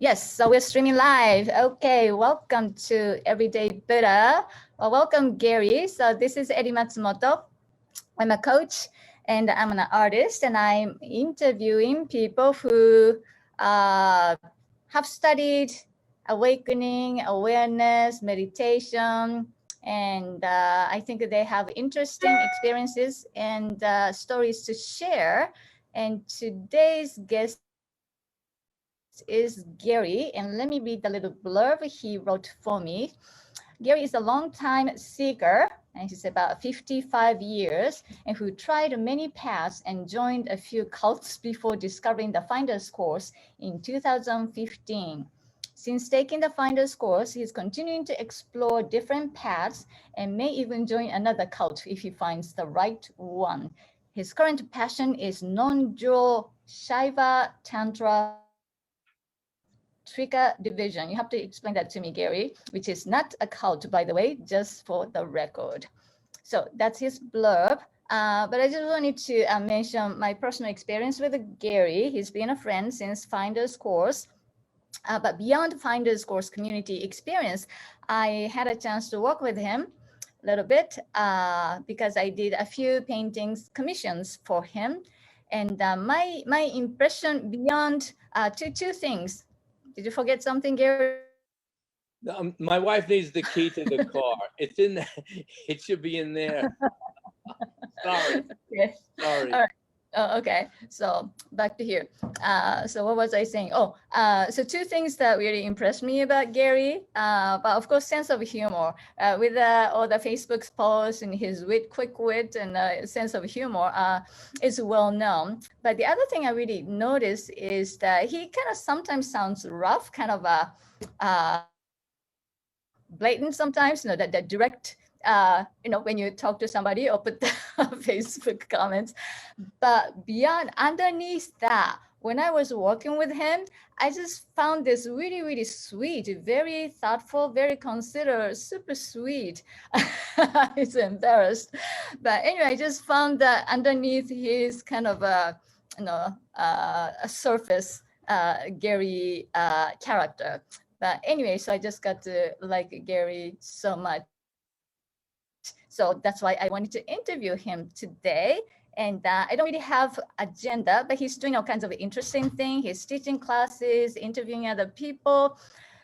Yes, so we're streaming live. Okay, welcome to Everyday Buddha. Well, welcome, Gary. So this is Eddie Matsumoto. I'm a coach and I'm an artist, and I'm interviewing people who have studied awakening, awareness, meditation, and I think they have interesting experiences and stories to share. And today's guest is Gary, and let me read the little blurb he wrote for me. Gary is a long-time seeker, and he's about 55 years, and who tried many paths and joined a few cults before discovering the Finder's Course in 2015. Since taking the Finder's Course, he's continuing to explore different paths and may even join another cult if he finds the right one. His current passion is non-dual Shiva Tantra Trika division. You have to explain that to me, Gary, which is not a cult, by the way, just for the record. So that's his blurb. But I just wanted to mention my personal experience with Gary. He's been a friend since Finder's Course. But beyond Finder's Course community experience, I had a chance to work with him a little bit because I did a few paintings commissions for him. And my impression beyond two things. Did you forget something, Gary? My wife needs the key to the car. It's in there. It should be in there. Sorry. Yes. Sorry. All right. Oh, okay. So back to here. So what was I saying? Oh, so two things that really impressed me about Gary. But of course, sense of humor. With all the Facebook's posts and his quick wit and sense of humor is well known. But the other thing I really noticed is that he kind of sometimes sounds rough, kind of blatant sometimes, that direct, when you talk to somebody or put the Facebook comments. But beyond, underneath that, when I was working with him, I just found this really, really sweet, very thoughtful, very considerate, super sweet. He's embarrassed. But anyway, I just found that underneath his kind of a surface Gary character. But anyway, so I just got to like Gary so much. So that's why I wanted to interview him today. And I don't really have agenda, but he's doing all kinds of interesting things. He's teaching classes, interviewing other people.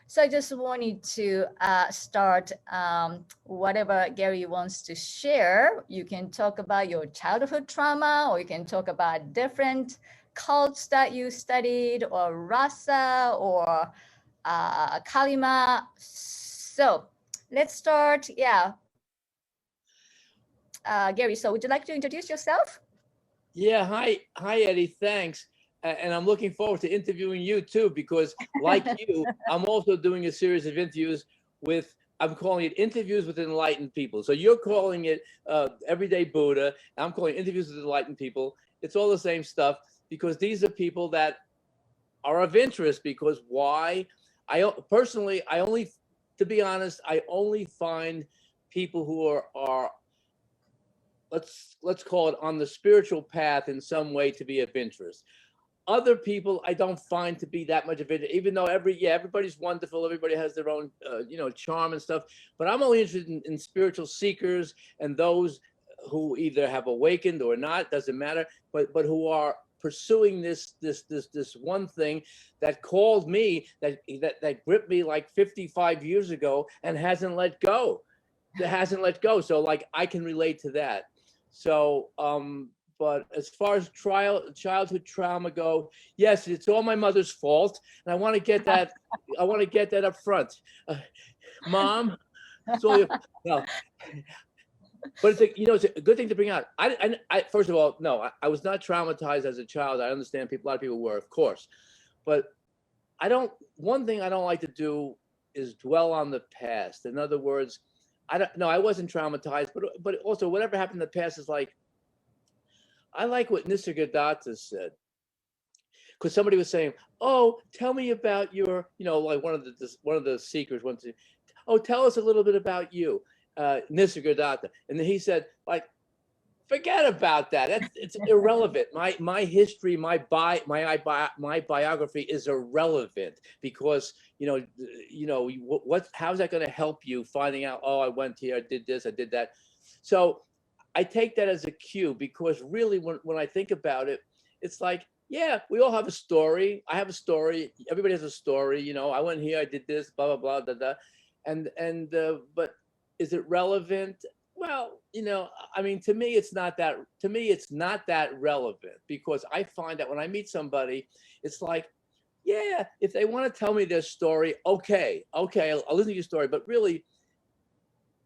So I just wanted to start whatever Gary wants to share. You can talk about your childhood trauma, or you can talk about different cults that you studied, or rasa, or Kalima. So let's start. Yeah. Gary, so would you like to introduce yourself? Yeah. Hi, Eddie. Thanks. And I'm looking forward to interviewing you too, because like you, I'm also doing a series of interviews with. I'm calling it interviews with enlightened people. So you're calling it Everyday Buddha. I'm calling it interviews with enlightened people. It's all the same stuff because these are people that are of interest. Because why? I personally, to be honest, I only find people who are let's call it on the spiritual path in some way to be of interest. Other people I don't find to be that much of it, even though everybody's wonderful, everybody has their own charm and stuff. But I'm only interested in spiritual seekers and those who either have awakened or not, doesn't matter, but who are pursuing this one thing that called me, that gripped me like 55 years ago and hasn't let go. So like I can relate to that. So but as far as childhood trauma go, yes, it's all my mother's fault, and I want to get that. I want to get that up front, Mom. So no, but it's a good thing to bring out. I first of all, no, I was not traumatized as a child. I understand a lot of people were, of course, but I don't. One thing I don't like to do is dwell on the past. In other words, I don't. No, I wasn't traumatized, but also whatever happened in the past is like. I like what Nisargadatta said, because somebody was saying, "Oh, tell me about your," like one of the seekers went to, "Oh, tell us a little bit about you, Nisargadatta," and then he said, like, Forget about that. It's irrelevant. My history, my biography is irrelevant because how's that going to help you finding out? Oh, I went here, I did this, I did that. So I take that as a cue because really, when I think about it, it's like, yeah, we all have a story. I have a story. Everybody has a story. I went here, I did this, blah blah blah, da da, but is it relevant? Well, I mean, to me, it's not that relevant because I find that when I meet somebody, it's like, yeah, if they want to tell me their story, okay, I'll listen to your story. But really,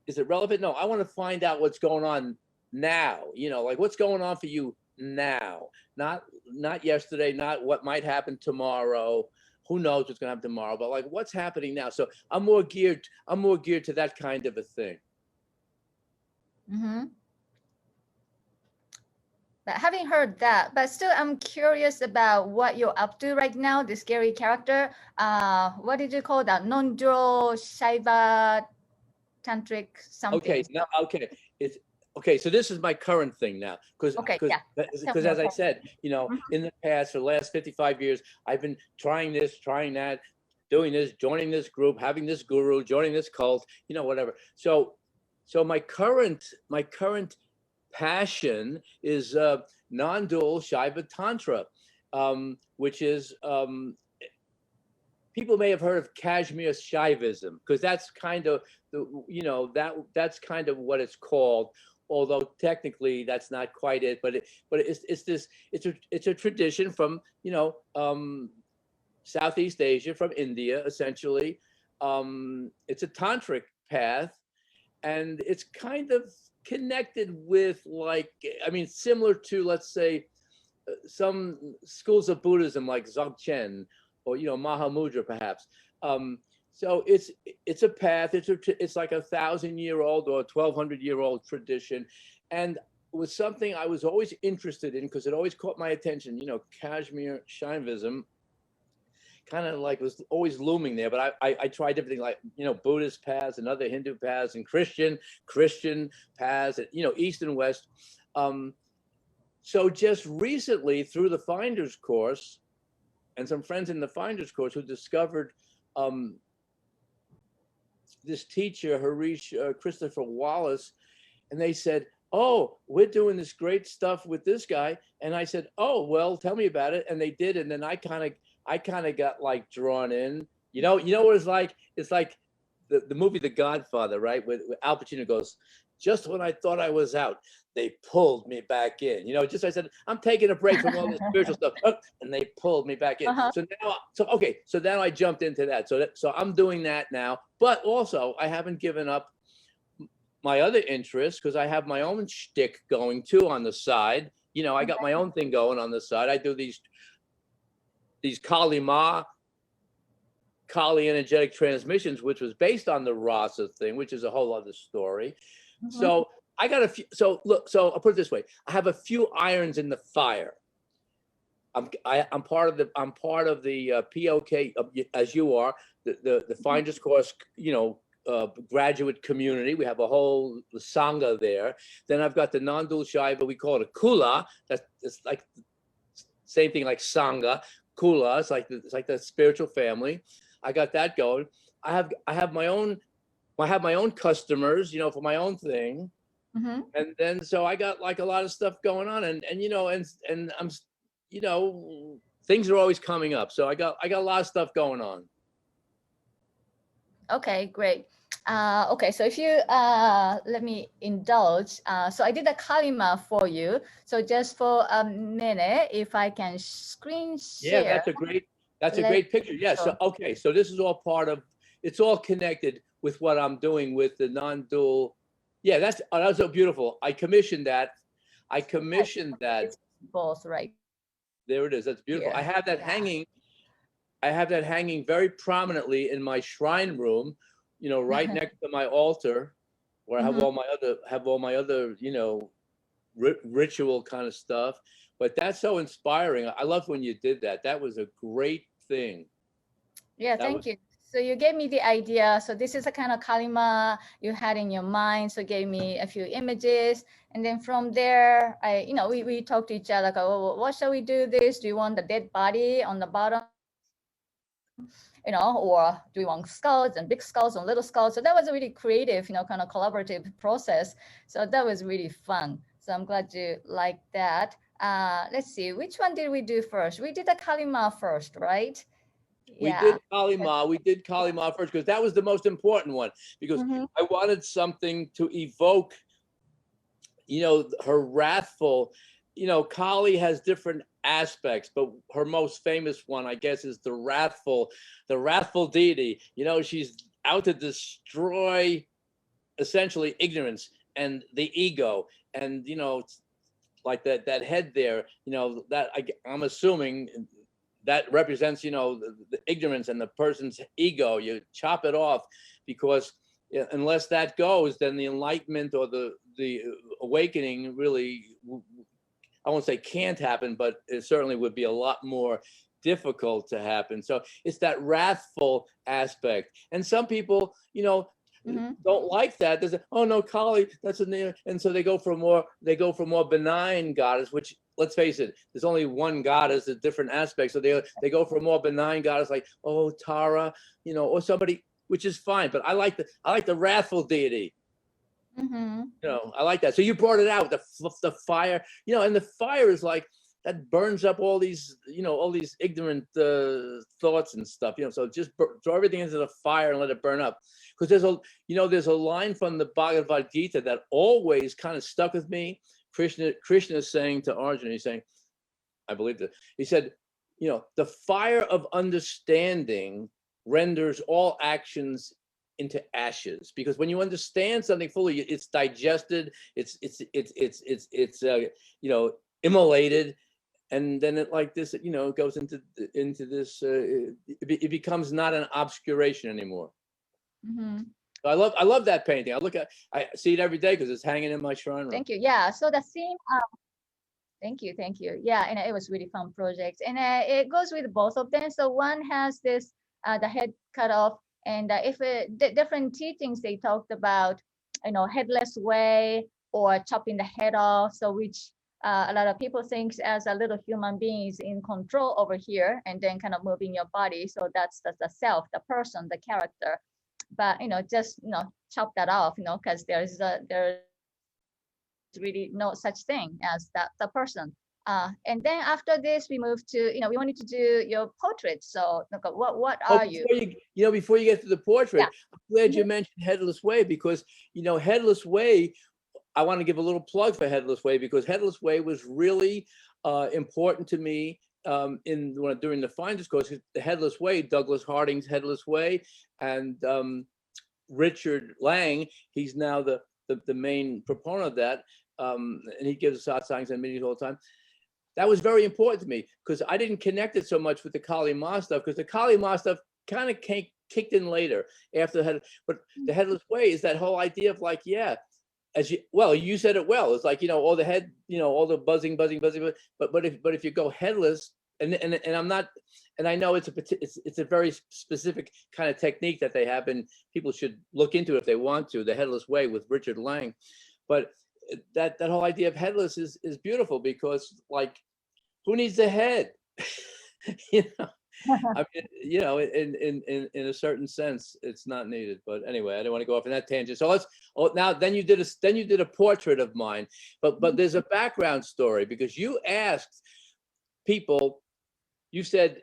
is it relevant? No, I want to find out what's going on now. Like what's going on for you now, not yesterday, not what might happen tomorrow. Who knows what's going to happen tomorrow? But like, what's happening now? So I'm more geared to that kind of a thing. Mm-hmm. But having heard that, but still I'm curious about what you're up to right now, this scary character. What did you call that? Non-dual Shiva tantric something. It's okay. So this is my current thing now, because as I said, in the past, for the last 55 years, I've been trying this, trying that, doing this, joining this group, having this guru, joining this cult, whatever. So my current passion is non-dual Shiva Tantra, which is people may have heard of Kashmir Shaivism, because that's kind of that's kind of what it's called. Although technically that's not quite it, but it's a tradition from Southeast Asia, from India, essentially. It's a tantric path, and it's kind of connected with, similar to, let's say, some schools of Buddhism like Dzogchen or Mahamudra, perhaps. So it's a path. It's like 1,000-year-old or 1,200-year-old tradition, and it was something I was always interested in because it always caught my attention. Kashmir Shaivism kind of like was always looming there, but I tried everything, like Buddhist paths and other Hindu paths and Christian paths, and East and West. So just recently, through the Finders course, and some friends in the Finders course who discovered this teacher, Harish Christopher Wallace, and they said, "Oh, we're doing this great stuff with this guy." And I said, "Oh, well, tell me about it." And they did, and then I kind of got like drawn in. You know what it's like? It's like the movie The Godfather, right? Where Al Pacino goes, "Just when I thought I was out, they pulled me back in." Just I said, I'm taking a break from all this spiritual stuff, and they pulled me back in. So now I jumped into that. So I'm doing that now, but also I haven't given up my other interests because I have my own shtick going too on the side. I got my own thing going on the side. I do these Kali energetic transmissions, which was based on the Rasa thing, which is a whole other story. Mm-hmm. So I got a few. So I'll put it this way: I have a few irons in the fire. I'm part of the POK, as you are, the Finders course, graduate community. We have a whole sangha there. Then I've got the non-dual Shiva. We call it a kula. It's like same thing like sangha. Kula. It's like the spiritual family. I got that going. I have my own customers, for my own thing. Mm-hmm. And then so I got like a lot of stuff going on, and I'm things are always coming up. So I got a lot of stuff going on. Okay, great. Okay, so if you let me indulge. So I did a kalima for you. So just for a minute, if I can screen share. Yeah, that's a great picture. Yeah. So okay, so this is all it's all connected with what I'm doing with the non-dual. Yeah, that's so beautiful. I commissioned that. It's both, right? There it is. That's beautiful. Yeah. I have that hanging very prominently in my shrine room, right next to my altar, where I have all my other, ritual kind of stuff. But that's so inspiring. I love when you did that. That was a great thing. Yeah, thank you So you gave me the idea. So this is a kind of kalima you had in your mind. So gave me a few images. And then from there, we talked to each other, like, oh, what shall we do this? Do you want the dead body on the bottom? Or do we want skulls and big skulls and little skulls? So that was a really creative, kind of collaborative process. So that was really fun. So I'm glad you liked that. Let's see, which one did we do first? We did the kalima first, right? We did Kalima first because that was the most important one, because I wanted something to evoke, her wrathful, Kali has different aspects, but her most famous one, I guess, is the wrathful deity. She's out to destroy essentially ignorance and the ego, and like that head there, that I'm assuming that represents, the ignorance and the person's ego. You chop it off, because unless that goes, then the enlightenment or the awakening really, I won't say can't happen, but it certainly would be a lot more difficult to happen. So it's that wrathful aspect. And some people, don't like that. They say, oh no, Kali, that's a name. And so they go for more benign goddess, which, let's face it, there's only one goddess, a different aspect. So they go for a more benign goddess, like, oh, Tara, or somebody, which is fine. But I like the wrathful deity. I like that. So you brought it out, the fire, and the fire is like, that burns up all these, all these ignorant thoughts and stuff, so just throw everything into the fire and let it burn up. Because there's a line from the Bhagavad Gita that always kind of stuck with me. Krishna is saying to Arjuna, he's saying, I believe that, he said, the fire of understanding renders all actions into ashes, because when you understand something fully, it's digested, it's immolated, and then it, like this, goes into this, it becomes not an obscuration anymore. So I love that painting. I see it every day because it's hanging in my shrine room. Thank you. Yeah, so the same. Thank you. Yeah, and it was really fun project, and it goes with both of them. So one has this the head cut off, and if different teachings they talked about, headless way or chopping the head off. So which a lot of people think as a little human being is in control over here, and then kind of moving your body. So that's the self, the person, the character. But just chop that off, because there's really no such thing as the person. And then after this, we moved to, we wanted to do your portrait. So what are you? Before you get to the portrait, I'm glad you mentioned Headless Way, because, Headless Way, I want to give a little plug for Headless Way, because Headless Way was really important to me during the Finders course. The Headless Way, Douglas Harding's Headless Way, and Richard Lang, he's now the main proponent of that, and he gives satsangs and meetings all the time. That was very important to me, because I didn't connect it so much with the Kali Ma stuff, because the Kali Ma stuff kind of kicked in later after the head. But the Headless Way is that whole idea of, like, you said it well. It's like, all the head, all the buzzing, but if you go headless, and I'm not, and I know it's a very specific kind of technique that they have, and people should look into it if they want to, the Headless Way with Richard Lang. But that whole idea of headless is beautiful, because, like, who needs a head? I mean, in a certain sense, it's not needed. But anyway, I don't want to go off in that tangent. So then you did a portrait of mine, but there's a background story, because you asked people, you said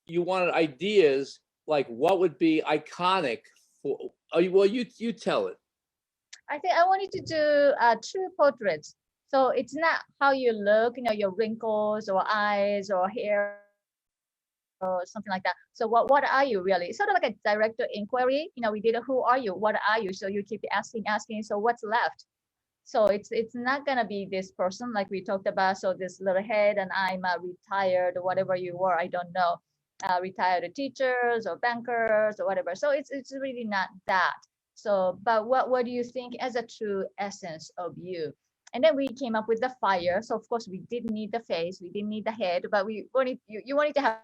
you wanted ideas, like what would be iconic for. Well, you tell it. I think I wanted to do true portraits. So it's not how you look, your wrinkles or eyes or hair or something like that. So what are you really? Sort of like a director inquiry. We did a who are you? What are you? So you keep asking. So what's left? So it's not gonna be this person like we talked about. So this little head, and I'm retired, whatever you were, I don't know, retired teachers or bankers or whatever. So it's really not that. So, but what do you think as a true essence of you? And then we came up with the fire. So of course we didn't need the face, we didn't need the head, but we wanted you wanted to have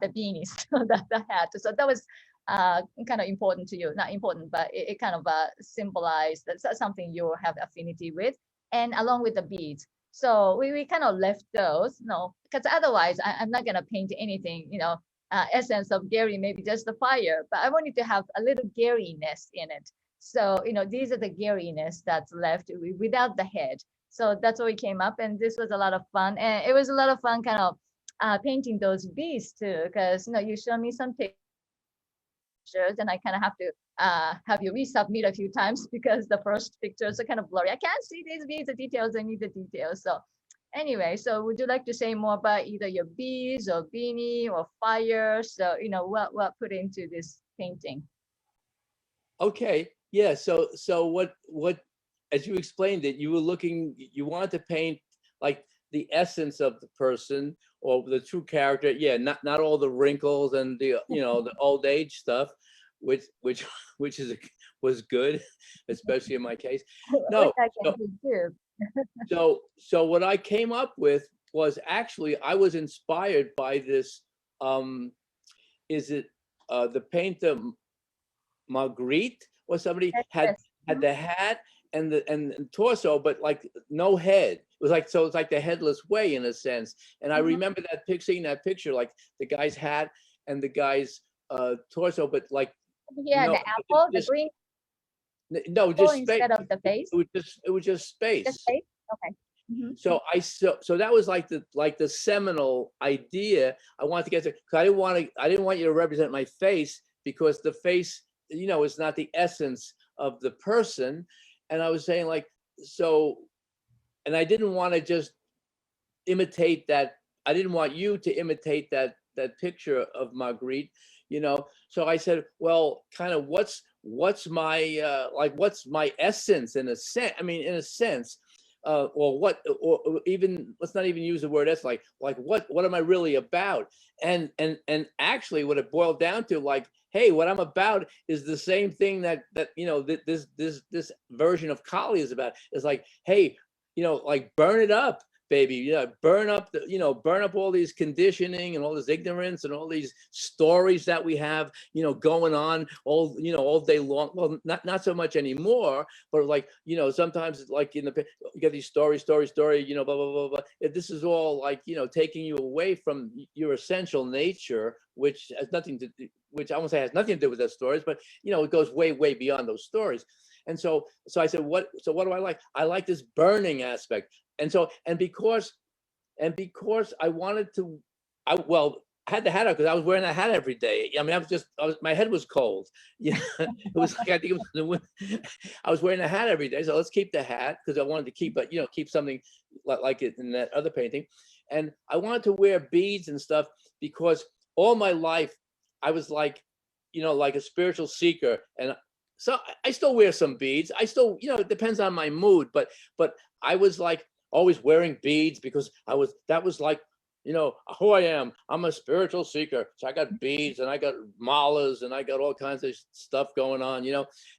the beanies, the hat. So that was kind of important to you. Not important, but it kind of symbolized that something you have affinity with, and along with the beads. So we kind of left those, because otherwise I'm not gonna paint anything, essence of Gary, maybe just the fire, but I wanted to have a little Gariness in it. So, these are the Gariness that's left without the head. So that's what we came up, and this was a lot of fun. And it was a lot of fun kind of painting those beasts too, because, you showed me some pictures and I kind of have to have you resubmit a few times because the first pictures are kind of blurry. I can't see these beads, the details, I need the details. So anyway, so would you like to say more about either your bees or beanie or fire? So, what put into this painting? Okay. Yeah. So what as you explained it, you wanted to paint like the essence of the person or the true character. Yeah, not all the wrinkles and the the old age stuff, which was good, especially in my case. No, Which I can do too. so what I came up with was actually I was inspired by this. Is it the painter Marguerite or somebody had Yes. the hat and the torso, but like no head. It was like, so it's like the headless way in a sense. And I remember seeing that picture, like the guy's hat and the guy's torso, but like Yeah, no, the apple, the green no, apple just space. instead of the face. It was just space. Just face. Okay. So so that was like the seminal idea I wanted to get to, because I didn't want you to represent my face, because the face is not the essence of the person. And I was saying like, so, and I didn't want to just imitate that. I didn't want you to imitate that picture of Marguerite, so I said, well, kind of what's my what's my essence in a sense. I mean, in a sense, or even, let's not even use the word essence, like what am I really about? And actually what it boiled down to, like, hey, what I'm about is the same thing that this version of Kali is about. It's like, hey, like, burn it up, baby. Burn up burn up all these conditioning and all this ignorance and all these stories that we have going on all day long. Well, not so much anymore, but like sometimes, like, you get these story blah blah blah blah. This is all like taking you away from your essential nature, which has nothing to do, which I won't say has nothing to do with those stories, but it goes way beyond those stories. And so I said, what do I like? I like this burning aspect. And because I wanted to, I had the hat on because I was wearing a hat every day. I mean, my head was cold. Yeah, it was like, I think it was I was wearing a hat every day. So let's keep the hat, because I wanted to keep keep something like it in that other painting. And I wanted to wear beads and stuff because all my life I was like, like a spiritual seeker. And so I still wear some beads. I still, it depends on my mood, but I was like always wearing beads because that was like, who I am. I'm a spiritual seeker. So I got beads and I got malas and I got all kinds of stuff going on,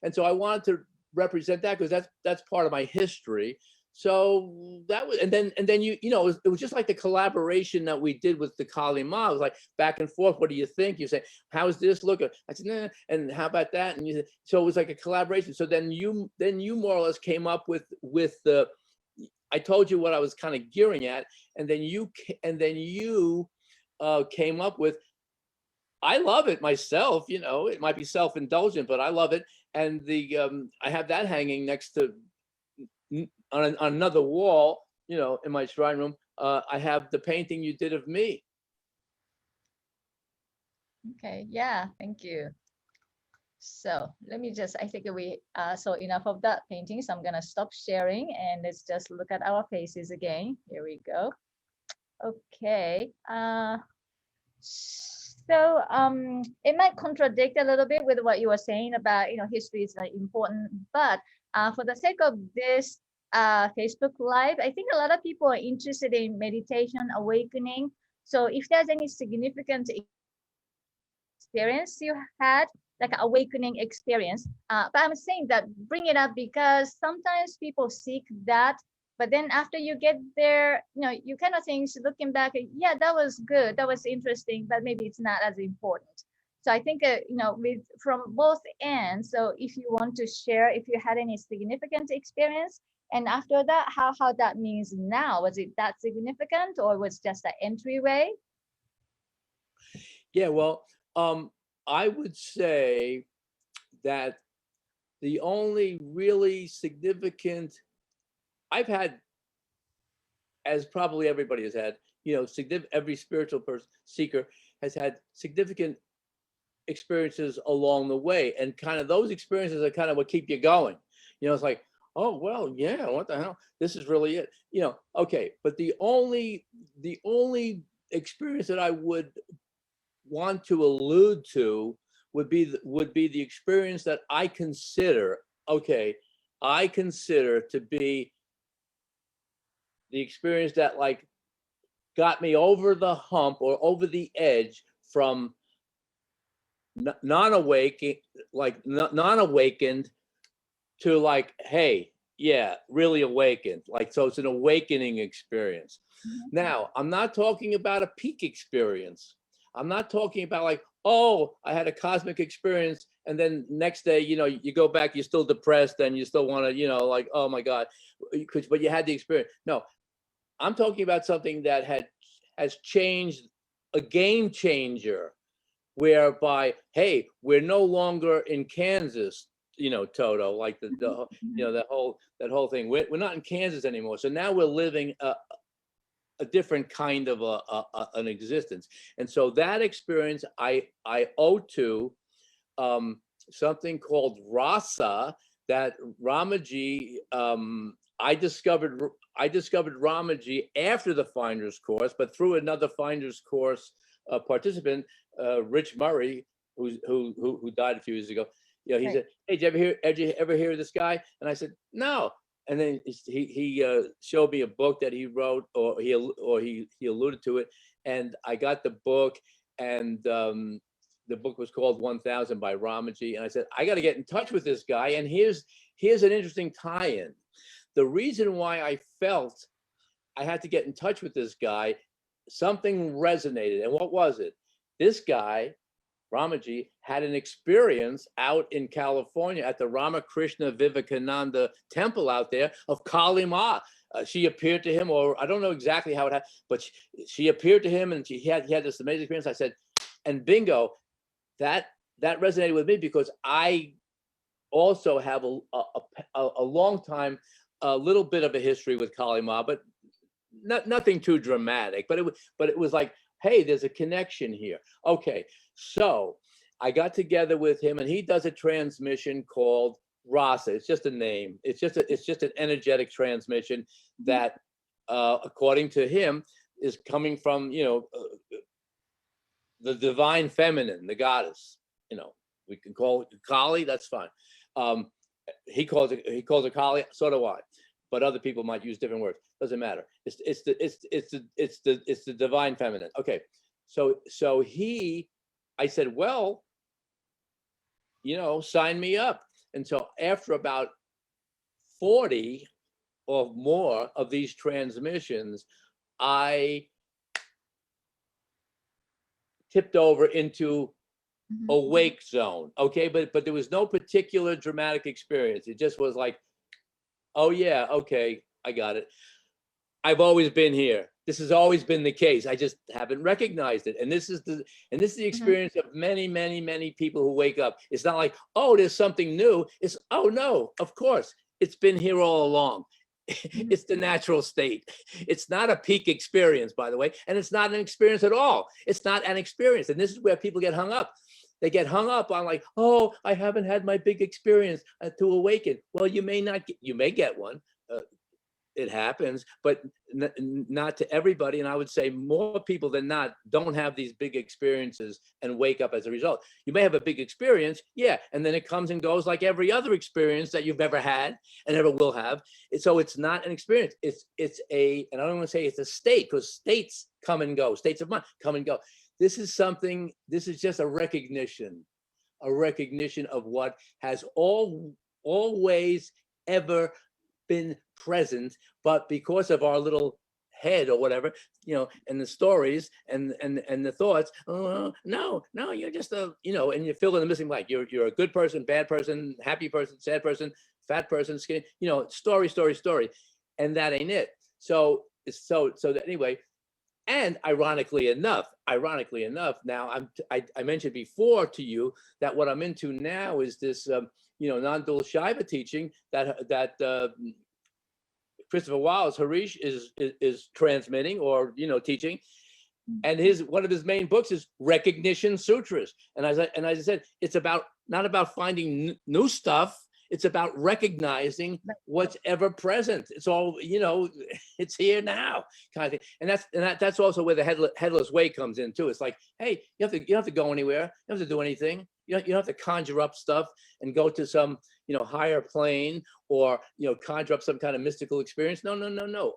And so I wanted to represent that because that's part of my history. So that was, and then it was just like the collaboration that we did with the Kali Ma. It was like back and forth. What do you think? You say, how's this look? I said, nah. And how about that? And you said, so it was like a collaboration. So then you more or less came up with the. I told you what I was kind of gearing at, and then you came up with. I love it myself. It might be self-indulgent, but I love it. And I have that hanging next to. On another wall, in my shrine room, I have the painting you did of me. Okay, yeah, thank you. So let me I think so enough of that painting. So I'm gonna stop sharing and let's just look at our faces again. Here we go. Okay. So it might contradict a little bit with what you were saying about history is important, but for the sake of this Facebook Live, I think a lot of people are interested in meditation, awakening. So if there's any significant experience you had, like an awakening experience, but I'm saying that bring it up because sometimes people seek that, But then after you get there, you kind of think, looking back, yeah, that was good, that was interesting, but maybe it's not as important. So I think, with from both ends. So if you want to share, if you had any significant experience, and after that, how that means now, was it that significant or was just an entryway? Yeah, well, I would say that the only really significant I've had, as probably everybody has had, every spiritual person seeker has had significant experiences along the way, and kind of those experiences are kind of what keep you going. It's like, oh well, yeah, what the hell, this is really it. Okay, but the only experience that I would want to allude to would be the experience that I consider to be the experience that like got me over the hump or over the edge from non-awakened to like, hey, yeah, really awakened. Like, so it's an awakening experience. Mhm. Now, I'm not talking about a peak experience. I'm not talking about like, oh, I had a cosmic experience, and then next day, you go back, you're still depressed, and you still want to, like, oh my God, but you had the experience. No, I'm talking about something that has changed, a game changer, whereby, hey, we're no longer in Kansas, Toto, like the that whole thing. We're not in Kansas anymore. So now we're living a different kind of an existence. And so that experience I owe to something called rasa, that Ramaji, I discovered Ramaji after the Finder's Course, but through another Finder's Course participant, Rich Murray, who died a few years ago. He Right. said, "Hey, did you ever hear of this guy?" And I said, "No." And then he showed me a book that he wrote, or he alluded to it, and I got the book, and the book was called 1000 by Ramaji, and I said, I got to get in touch with this guy. And here's an interesting tie-in. The reason why I felt I had to get in touch with this guy, something resonated. And what was it? This guy, Ramaji, had an experience out in California at the Ramakrishna Vivekananda temple out there of Kali Ma. She appeared to him, or I don't know exactly how it happened, but she appeared to him, and he had this amazing experience. I said, and bingo, that resonated with me, because I also have a long time, a little bit of a history with Kali Ma, but nothing too dramatic. But it was like, hey, there's a connection here. Okay, so I got together with him, and he does a transmission called Rasa. It's just a name. It's just an energetic transmission that, according to him, is coming from the divine feminine, the goddess. We can call it Kali. That's fine. He calls it Kali. So do I. But other people might use different words. Doesn't matter. It's the divine feminine. Okay. So I said, well, sign me up. And so after about 40 or more of these transmissions, I tipped over into awake zone. Okay, but there was no particular dramatic experience. It just was like, oh yeah, okay, I got it. I've always been here. This has always been the case. I just haven't recognized it. And this is the experience of many, many, many people who wake up. It's not like, oh, there's something new. It's, oh no, of course, it's been here all along. It's the natural state. It's not a peak experience, by the way, and it's not an experience at all. It's not an experience. And this is where people get hung up. They get hung up on like, oh, I haven't had my big experience to awaken. Well, you may get one. It happens, but not to everybody. And I would say more people than not don't have these big experiences and wake up as a result. You may have a big experience, yeah, and then it comes and goes like every other experience that you've ever had and ever will have. So it's not an experience. It's and I don't want to say it's a state, because states come and go. States of mind come and go. This is just a recognition of what has always ever been present, but because of our little head or whatever, and the stories and the thoughts, no, you're just a, and you fill in the missing blank. You're a good person, bad person, happy person, sad person, fat person, skinny, story, and that ain't it. So that anyway. And ironically enough, now I mentioned before to you that what I'm into now is this, non-dual Shiva teaching that Christopher Wallace Harish is transmitting or teaching, and one of his main books is Recognition Sutras. And as I said, it's not about finding new stuff. It's about recognizing what's ever present. It's all, it's here now, kind of thing. And that's also where the headless way comes in too. It's like, hey, you don't have to go anywhere. You don't have to do anything. You don't have to conjure up stuff and go to some, higher plane or, conjure up some kind of mystical experience. No.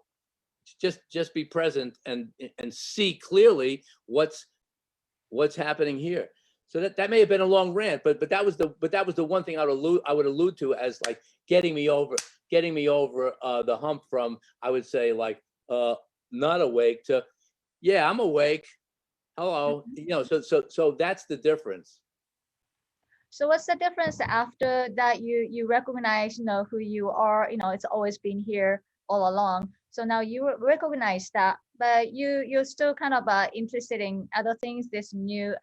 Just be present and see clearly what's happening here. So that may have been a long rant, but that was the one thing I would allude to as like getting me over the hump from, I would say, like not awake to, yeah, I'm awake. Hello, so that's the difference. So what's the difference after that you recognize, who you are, it's always been here all along. So now you recognize that, but you're still kind of interested in other things, this new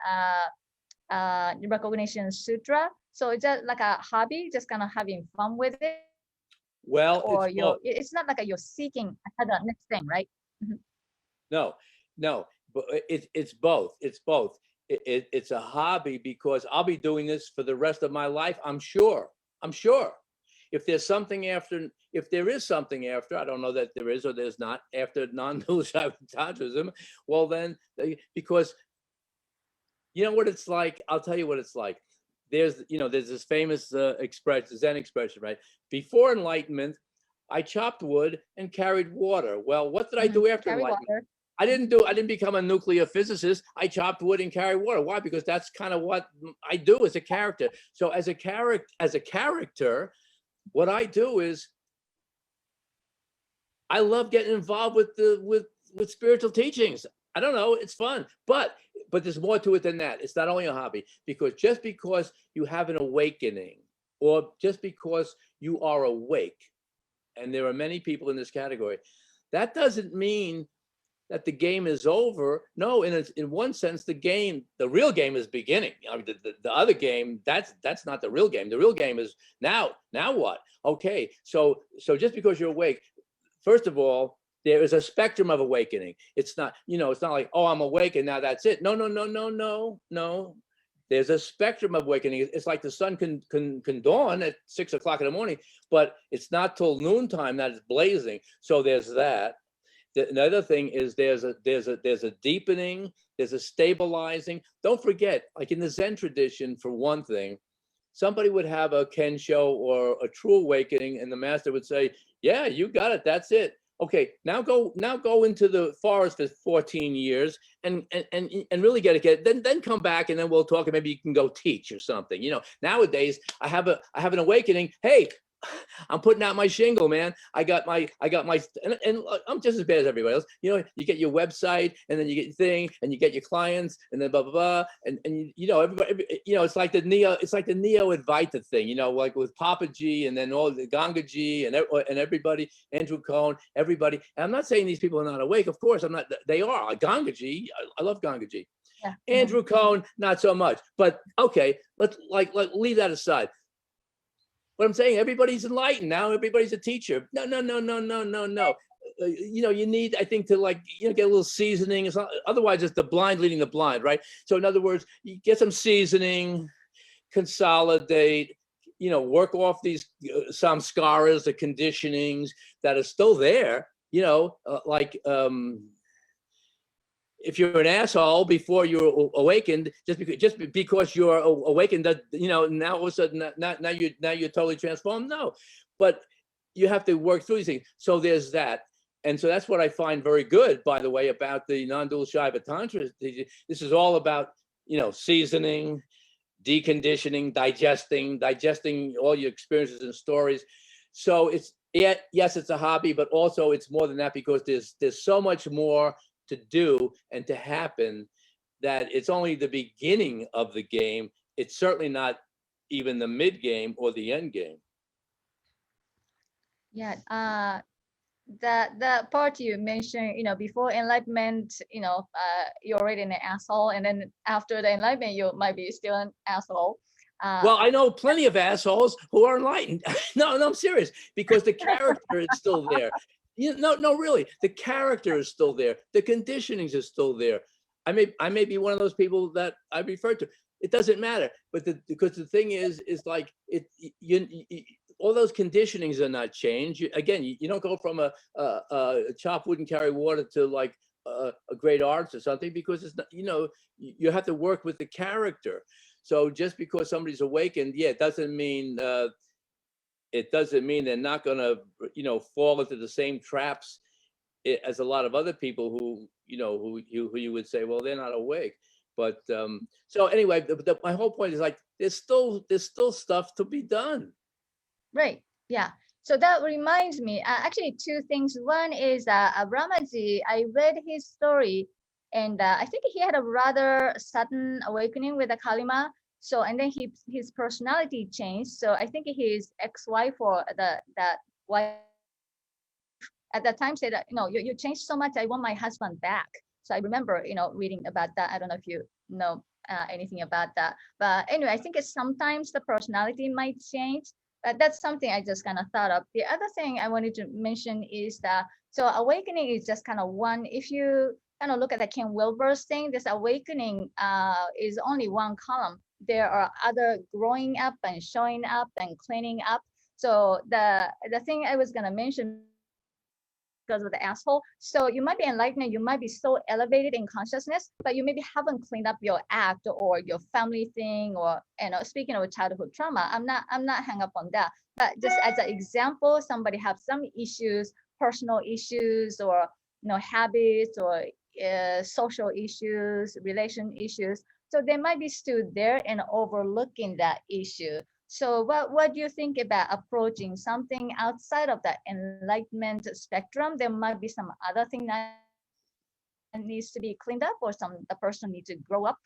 recognition sutra. So is that like a hobby, just kind of having fun with it? Well, or it's not like you're seeking the next thing, right? Mm-hmm. No, but it's both. It's a hobby because I'll be doing this for the rest of my life. I'm sure. If there is something after, I don't know that there is or there's not, after non-dual Shiva Tantrism, well then, because you know what it's like? I'll tell you what it's like. There's this famous Zen expression, right? Before enlightenment, I chopped wood and carried water. Well, what did I do after enlightenment? Water. I didn't become a nuclear physicist. I chopped wood and carried water. Why? Because that's kind of what I do as a character. So as a character, what I do is I love getting involved with spiritual teachings. I don't know, it's fun, but there's more to it than that. It's not only a hobby, because just because you have an awakening, or just because you are awake, and there are many people in this category, that doesn't mean that the game is over. No, in one sense, the real game is beginning. The other game, that's not the real game. The real game is now what? Okay, so just because you're awake, first of all, there is a spectrum of awakening. It's not, it's not like, oh, I'm awake and now that's it. No. There's a spectrum of awakening. It's like the sun can dawn at 6 o'clock in the morning, but it's not till noontime that it's blazing. So there's that. Another thing is there's a deepening, there's a stabilizing. Don't forget, like in the Zen tradition, for one thing, somebody would have a Kensho or a true awakening, and the master would say, yeah, you got it, that's it. Okay, now go into the forest for 14 years and really get it. Then come back and then we'll talk, and maybe you can go teach or something. Nowadays I have an awakening. Hey, I'm putting out my shingle, man. I got my, and I'm just as bad as everybody else. You get your website, and then you get your thing, and you get your clients, and then blah blah blah, and everybody, it's like the Neo Advaita thing, like with Papa G, and then all the Gangaji, and everybody, Andrew Cohn, everybody. And I'm not saying these people are not awake. Of course, I'm not. They are. Gangaji, I love Gangaji. Yeah. Andrew Cohn, not so much. But okay, let's leave that aside. But I'm saying everybody's enlightened now. Everybody's a teacher. No. You need, I think, to get a little seasoning. Otherwise, it's the blind leading the blind, right? So in other words, you get some seasoning, consolidate, work off these samskaras, the conditionings that are still there. If you're an asshole before you're awakened, just because you're awakened, that now all of a sudden now you're totally transformed. No, but you have to work through these things. So there's that, and so that's what I find very good, by the way, about the non-dual Shiva Tantra. This is all about seasoning, deconditioning, digesting all your experiences and stories. So Yeah, yes, it's a hobby, but also it's more than that, because there's so much more to do and to happen, that it's only the beginning of the game. It's certainly not even the mid game or the end game. Yeah. The part you mentioned, before enlightenment, you're already an asshole, and then after the enlightenment, you might be still an asshole. Well, I know plenty of assholes who are enlightened. No, I'm serious, because the character is still there. No, really, the character is still there. The conditionings are still there. I may be one of those people that I referred to. It doesn't matter, but because the thing is like all those conditionings are not changed. Again, you don't go from a chop wouldn't carry water to like a great artist or something, because it's not, you have to work with the character. So just because somebody's awakened, yeah, it doesn't mean they're not going to, fall into the same traps as a lot of other people who, who you would say, well, they're not awake. But so anyway, my whole point is like there's still stuff to be done. Right. Yeah. So that reminds me, actually, two things. One is Brahmaji. I read his story, and I think he had a rather sudden awakening with the Kalima. So, and then his personality changed. So I think his ex-wife or that wife at that time said that, you changed so much. I want my husband back. So I remember, reading about that. I don't know if you know anything about that. But anyway, I think it's sometimes the personality might change. But that's something I just kind of thought of. The other thing I wanted to mention is that, so awakening is just kind of one. If you kind of look at the Ken Wilber's thing, this awakening is only one column. There are other growing up and showing up and cleaning up. So the thing I was going to mention, because of the asshole. So you might be enlightened, you might be so elevated in consciousness, but you maybe haven't cleaned up your act or your family thing, or speaking of childhood trauma, I'm not hung up on that. But just as an example, somebody have some issues, personal issues, or habits, or social issues, relation issues. So they might be still there and overlooking that issue. So what do you think about approaching something outside of the enlightenment spectrum? There might be some other thing that needs to be cleaned up, or the person needs to grow up.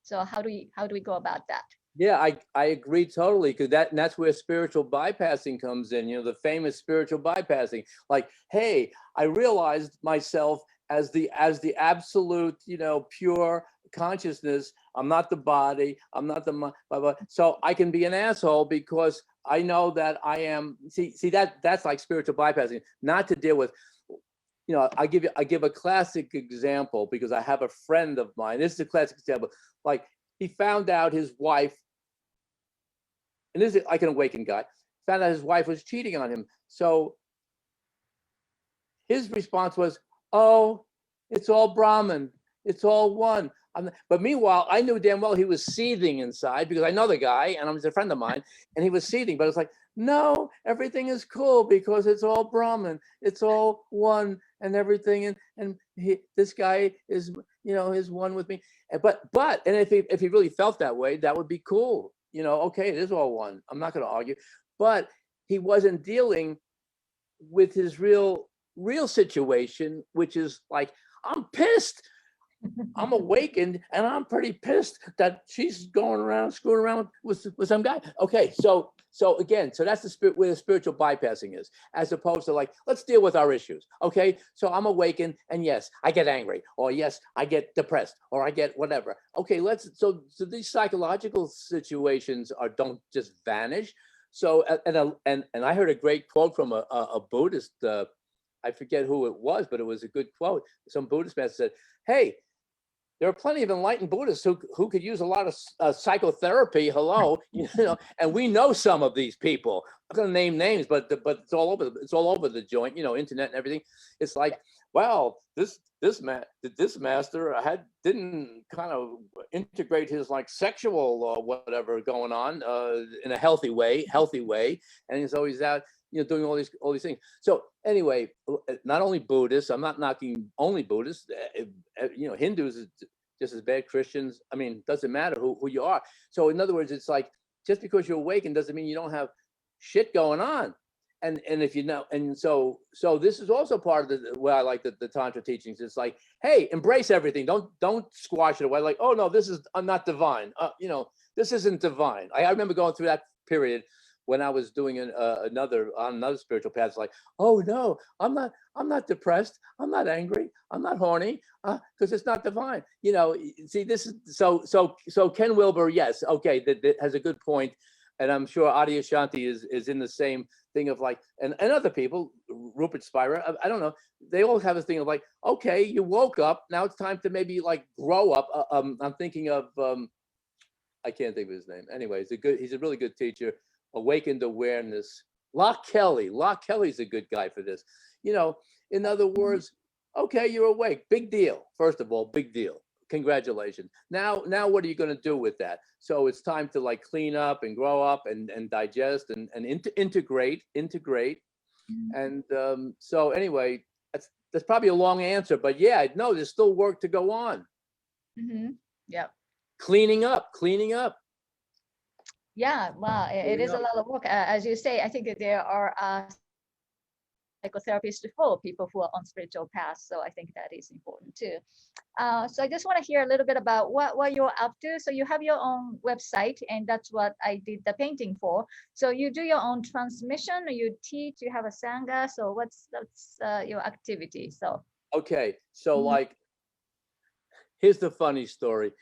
So how do we go about that? Yeah, I agree totally, because that's where spiritual bypassing comes in. The famous spiritual bypassing. Like, hey, I realized myself as the absolute, pure consciousness. I'm not the body. I'm not the mind. So I can be an asshole because I know that I am. See that's like spiritual bypassing. Not to deal with. I give a classic example, because I have a friend of mine. This is a classic example. Like, he found out his wife, and this is like an awakened guy, found out his wife was cheating on him. So his response was, oh, it's all Brahman. It's all one. But meanwhile, I knew damn well he was seething inside, because I know the guy and he's a friend of mine, and he was seething. But it's like, no, everything is cool because it's all Brahman. It's all one and everything. And this guy is, is one with me. But and if he really felt that way, that would be cool. Okay, it is all one. I'm not going to argue. But he wasn't dealing with his real situation, which is like, I'm pissed. I'm awakened, and I'm pretty pissed that she's going around screwing around with some guy. Okay, so again, that's the spirit, where the spiritual bypassing is, as opposed to like, let's deal with our issues. Okay, so I'm awakened, and yes, I get angry, or yes, I get depressed, or I get whatever. Okay, so these psychological situations don't just vanish. So and I heard a great quote from a Buddhist. I forget who it was, but it was a good quote. Some Buddhist master said, "Hey, there are plenty of enlightened Buddhists who could use a lot of psychotherapy. Hello, and we know some of these people. I'm not going to name names, but it's all over. It's all over the joint. Internet and everything. It's like, well, this master didn't kind of integrate his like sexual or whatever going on in a healthy way, and he's always out, doing all these things. So anyway, not only Buddhists, I'm not knocking only Buddhists, Hindus is just as bad, Christians. I mean, doesn't matter who you are. So in other words, it's like, just because you're awakened doesn't mean you don't have shit going on. and if you know, and so this is also part of the where I like the Tantra teachings. It's like, hey, embrace everything. Don't squash it away. Like, oh no, this is not divine. You know, this isn't divine. I remember going through that period when I was doing another spiritual path. It's like, oh no, I'm not depressed. I'm not angry. I'm not horny because it's not divine. You know, see, this is so Ken Wilber, yes, okay, that has a good point. And I'm sure Adi Ashanti is in the same thing of like, and other people, Rupert Spira, I don't know, they all have this thing of like, okay, you woke up, now it's time to maybe like grow up. I'm thinking of, I can't think of his name. Anyway, he's a really good teacher. Awakened Awareness. Locke Kelly's a good guy for this. You know, in other words, okay, you're awake. Big deal. First of all, big deal. Congratulations. Now what are you going to do with that? So it's time to like clean up and grow up and digest and integrate. And so anyway, that's probably a long answer, but yeah, no, there's still work to go on. Yeah. Cleaning up. Yeah, well, it is a lot of work. As you say, I think that there are psychotherapists for people who are on spiritual paths. So I think that is important too. So I just want to hear a little bit about what you're up to. So you have your own website, and that's what I did the painting for. So you do your own transmission, you teach, you have a sangha. So what's your activity? So okay, so like, here's the funny story.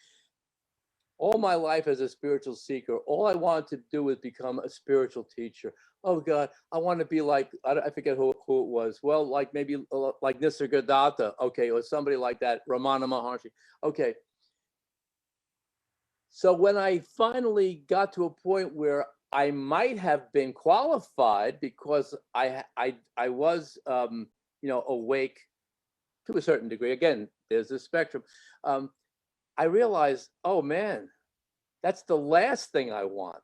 All my life as a spiritual seeker, all I wanted to do was become a spiritual teacher. Oh God, I want to be like, I forget who it was. Well, like maybe like Nisargadatta, okay, or somebody like that, Ramana Maharshi. Okay. So when I finally got to a point where I might have been qualified because I was, you know, awake to a certain degree. Again, there's a spectrum. I realized, oh man, that's the last thing I want.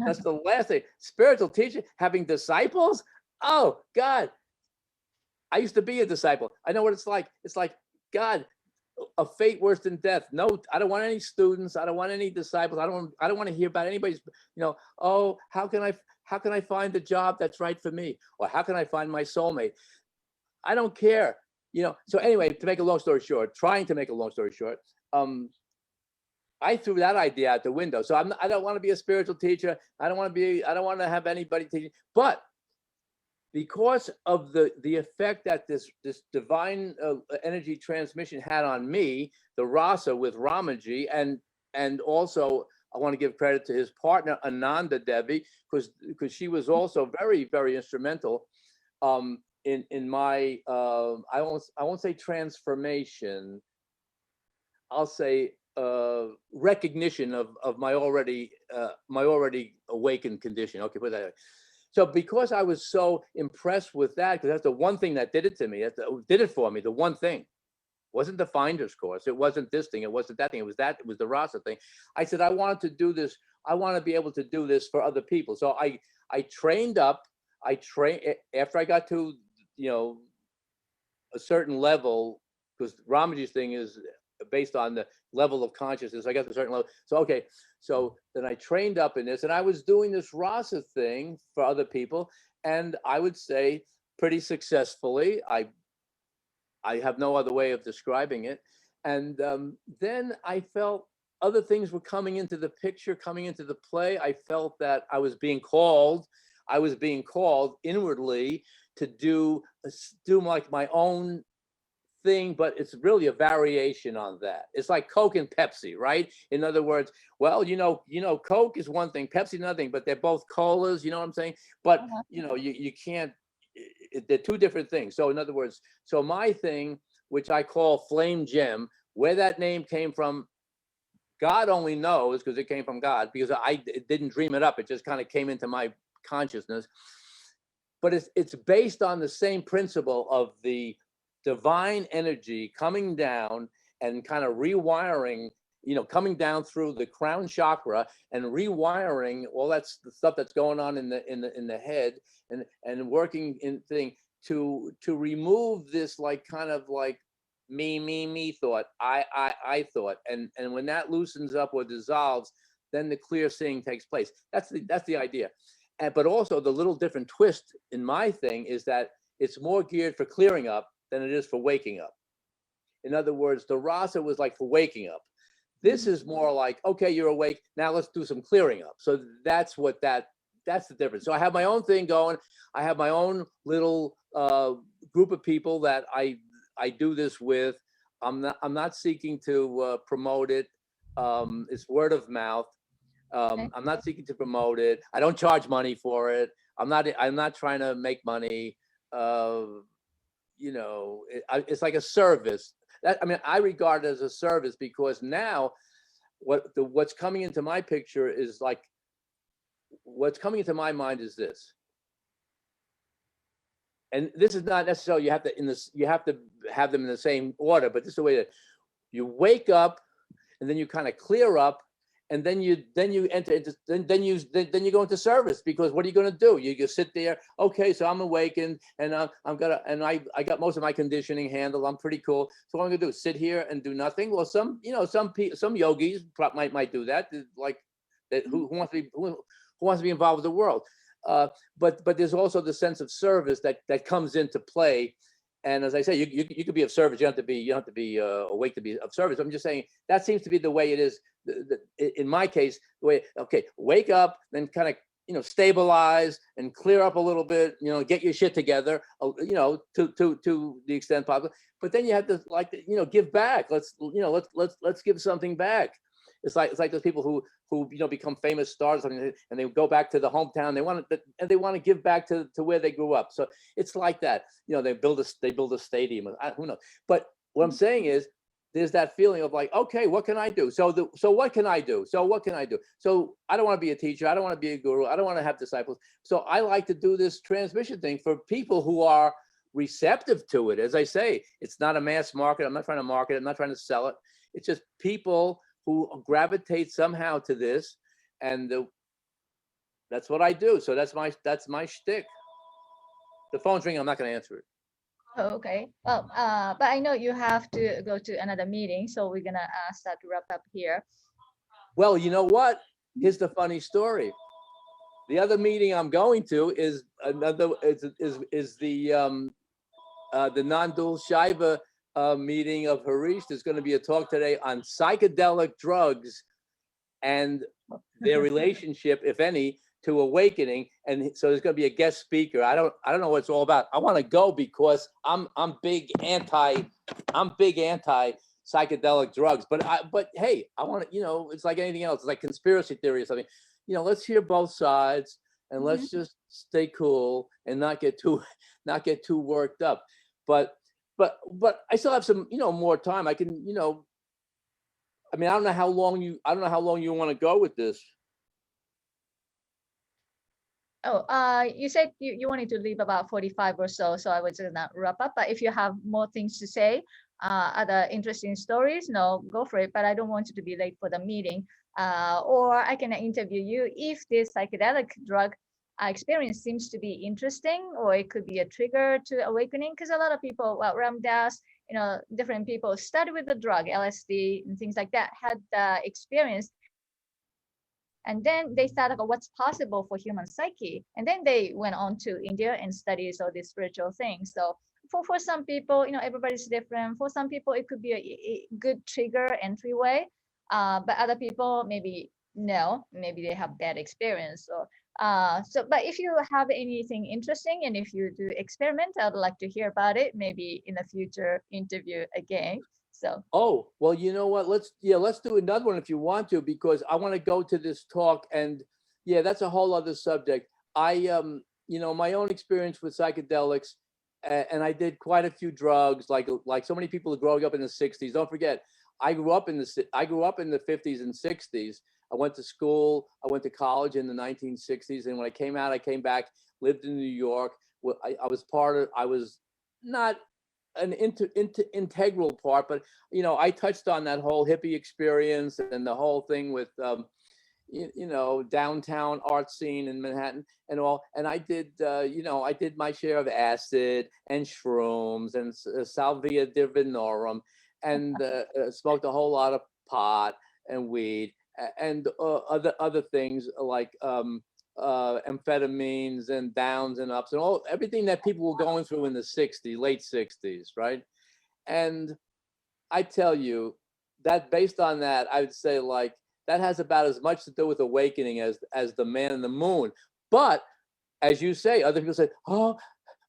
That's the last thing. Spiritual teacher, having disciples? Oh God, I used to be a disciple. I know what it's like. It's like, God, a fate worse than death. No, I don't want any students. I don't want any disciples. I don't want to hear about anybody's, you know, oh, how can I find the job that's right for me? Or how can I find my soulmate? I don't care. You know, so anyway, trying to make a long story short, I threw that idea out the window. So I don't want to be a spiritual teacher. I don't want to have anybody teaching. But because of the effect that this divine energy transmission had on me, the rasa with Ramaji, and also I want to give credit to his partner Ananda Devi, because she was also very, very instrumental in my I won't say transformation. I'll say recognition of my already awakened condition. Okay, put that way. So because I was so impressed with that, because that's the one thing that did it to me, did it for me, the one thing. It wasn't the finder's course. It wasn't this thing. It wasn't that thing. It was the rasa thing. I said, I wanted to do this. I want to be able to do this for other people. So I trained up. After I got to, you know, a certain level, because Ramaji's thing is based on the level of consciousness. I got to a certain level. So, okay. So then I trained up in this, and I was doing this rasa thing for other people. And I would say pretty successfully. I have no other way of describing it. And then I felt other things were coming into the picture, coming into the play. I felt that I was being called inwardly to do like my own thing, but it's really a variation on that. It's like Coke and Pepsi, right? In other words, well, you know, Coke is one thing, Pepsi another thing, but they're both colas, you know what I'm saying? But you know, you can't, they're two different things. So in other words, so my thing, which I call Flame Gem, where that name came from, God only knows, because it came from God, because I didn't dream it up. It just kind of came into my consciousness. But it's based on the same principle of the divine energy coming down and kind of rewiring, you know, coming down through the crown chakra and rewiring all that the stuff that's going on in the head, and working in thing to remove this like kind of like me thought, I thought, and when that loosens up or dissolves, then the clear seeing takes place. That's the idea. but also the little different twist in my thing is that it's more geared for clearing up than it is for waking up. In other words, the rasa was like for waking up. This is more like, okay, you're awake. Now let's do some clearing up. So that's the difference. So I have my own thing going. I have my own little group of people that I do this with. I'm not seeking to promote it. It's word of mouth. I'm not seeking to promote it. I don't charge money for it. I'm not trying to make money. It's like a service. I regard it as a service because now what's coming into my picture is like, what's coming into my mind is this. And this is not necessarily you have to have them in the same order, but this is the way that you wake up and then you kind of clear up. And then you enter into then you go into service, because what are you going to do? You sit there. Okay, so I'm awakened and I got most of my conditioning handled. I'm pretty cool. So what I'm going to do? Sit here and do nothing? Well, some yogis might do that. Like that who wants to be involved with the world. But there's also the sense of service that comes into play. And as I say, you could be of service. You don't have to be awake to be of service. I'm just saying that seems to be the way it is. In my case, the way, okay, wake up, then kind of stabilize and clear up a little bit. Get your shit together. To the extent possible. But then you have to give back. Let's give something back. It's like those people who become famous stars and they go back to the hometown. They want to give back to where they grew up. So it's like that. They build a stadium. Who knows? But what I'm saying is, there's that feeling of like, okay, what can I do? So what can I do? So what can I do? So I don't want to be a teacher. I don't want to be a guru. I don't want to have disciples. So I like to do this transmission thing for people who are receptive to it. As I say, it's not a mass market. I'm not trying to market it. I'm not trying to sell it. It's just people who gravitate somehow to this, and that's what I do. So that's my shtick. The phone's ringing. I'm not going to answer it. Oh, okay. Well, but I know you have to go to another meeting, so we're gonna start to wrap up here. Well, you know what? Here's the funny story. The other meeting I'm going to is the non-dual Shiva meeting of Harish. There's going to be a talk today on psychedelic drugs and their relationship, if any, to awakening. And so there's going to be a guest speaker. I don't know what it's all about. I want to go because I'm big anti psychedelic drugs. But hey, I want to, it's like anything else. It's like conspiracy theory or something. Let's hear both sides and let's just stay cool and not get too worked up. But I still have some, more time. I can, I don't know how long you want to go with this. Oh, you said you wanted to leave about 45 or so, so I was gonna wrap up. But if you have more things to say, other interesting stories, no, go for it. But I don't want you to be late for the meeting. Or I can interview you if this psychedelic drug experience seems to be interesting, or it could be a trigger to awakening. Because a lot of people, well, Ram Dass, different people started with the drug, LSD and things like that, had the experience. And then they thought about what's possible for human psyche. And then they went on to India and studied all these spiritual things. So for some people, everybody's different. For some people, it could be a good trigger entryway. But other people, maybe no, maybe they have bad experience. But if you have anything interesting and if you do experiment, I'd like to hear about it, maybe in a future interview again. So. Oh, well, you know what? Let's do another one if you want to, because I want to go to this talk, and that's a whole other subject. I my own experience with psychedelics, and I did quite a few drugs, like so many people growing up in the 60s. Don't forget, I grew up in the 50s and 60s. I went to school, I went to college in the 1960s, and when I came out, I came back, lived in New York. I was not an integral part, but I touched on that whole hippie experience and the whole thing with downtown art scene in Manhattan and all. And I did I did my share of acid and shrooms and salvia divinorum, and smoked a whole lot of pot and weed and other things like amphetamines and downs and ups and everything that people were going through in the 60s, late 60s, right? And I tell you that based on that, I would say like that has about as much to do with awakening as the man in the moon. But as you say, other people say, oh,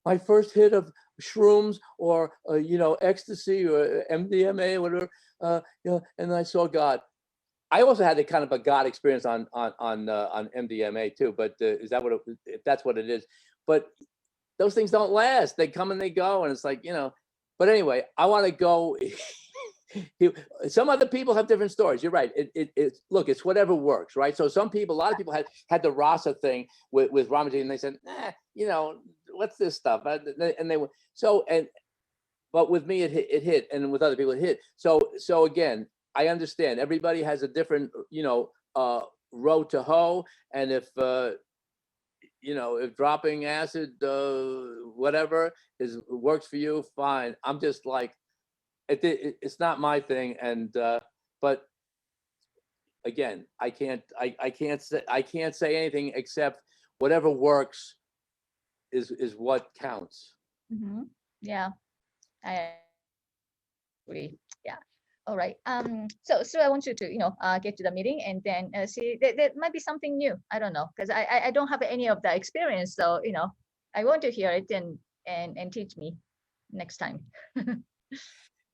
my first hit of shrooms or ecstasy or MDMA or whatever, and I saw God. I also had a kind of a God experience on MDMA too, but is that what if that's what it is? But those things don't last. They come and they go, and it's like But anyway, I want to go. Some other people have different stories. You're right. Look, it's whatever works, right? So a lot of people had the Rasa thing with Ramaji, and they said, what's this stuff? And they were but with me it hit, and with other people it hit. So again, I understand everybody has a different road to hoe, and if if dropping acid whatever works for you, fine. I'm just like it's not my thing, and but again, I can't say anything except whatever works is what counts. Mm-hmm. Yeah, I agree. Yeah. All right. So I want you to get to the meeting and then see that might be something new. I don't know, because I don't have any of the experience, so I want to hear it and teach me next time.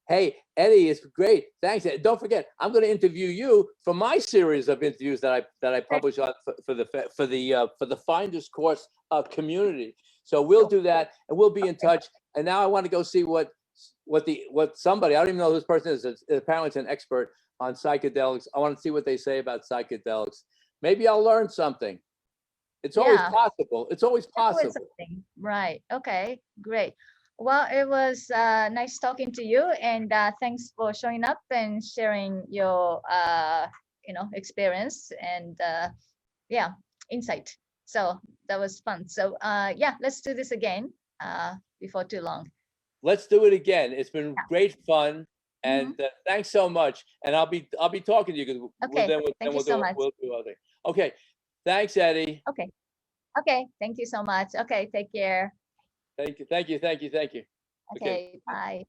Hey, Eddie, it's great. Thanks. Don't forget, I'm going to interview you for my series of interviews that I publish on for the Finders Course community. So we'll do that, and we'll be in touch. And now I want to go see what somebody, I don't even know who this person is. Apparently, it's an expert on psychedelics. I want to see what they say about psychedelics. Maybe I'll learn something. It's always possible. It's always possible. Right. Okay. Great. Well, it was nice talking to you, and thanks for showing up and sharing your experience and insight. So that was fun. So let's do this again before too long. Let's do it again. It's been great fun, and thanks so much. And I'll be talking to you because thank you so much. We'll do other. Okay, thanks, Eddie. Okay, thank you so much. Okay, take care. Thank you. Okay, bye.